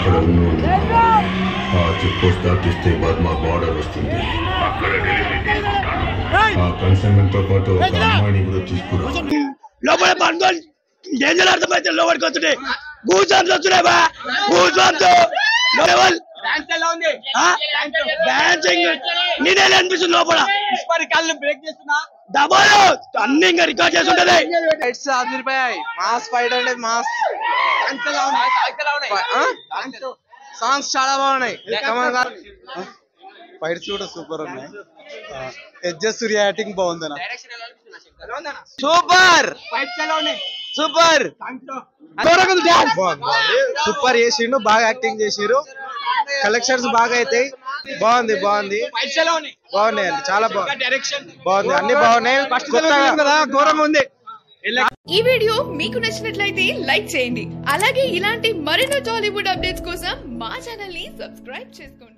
అక్కడ ఉన్న ఆ చెక్ పోస్ట్ దాటిస్తే బర్మా బార్డర్ వస్తుంది. అక్కడ డెలివరీ తీసుకుంటాను. ఆ కన్సైన్మెంట్ తో పాటు ఒక అమ్మాయిని కూడా తీసుకురా. లోపల పనుకొని డేంజర్ అర్థమైతే లోపలికి వస్తుంటే గూజాంస్ వస్తున్నాయి బా గూజాంస్ డాన్సింగ్ నేనే అనిపిస్తుంది లోపల కళ్ళు బ్రేక్ చేస్తున్నా డబాలు అన్ని ఇంకా రికార్డ్ చేస్తుంటది. ఫైట్స్ అదిరిపోయాయి. మాస్ ఫైట్ అంటే మాస్. సాంగ్స్ చాలా బాగున్నాయి. ఫైట్స్ కూడా సూపర్ ఉన్నాయి. సూర్య యాక్టింగ్ బాగుంది. సూపర్ సూపర్ సూపర్ చేసిండు. బాగా యాక్టింగ్ చేసిరు. కలెక్షన్స్ బాగా అవుతాయి. బాగుంది బాగుంది బాగున్నాయి అండి. చాలా బాగుంది. అన్ని బాగున్నాయి. ఘోరంగా ఉంది. ఈ వీడియో మీకు నచ్చినట్లయితే లైక్ చేయండి. అలాగే ఇలాంటి మరిన్ని టాలీవుడ్ అప్డేట్స్ కోసం మా ఛానల్ ని సబ్స్క్రైబ్ చేసుకోండి.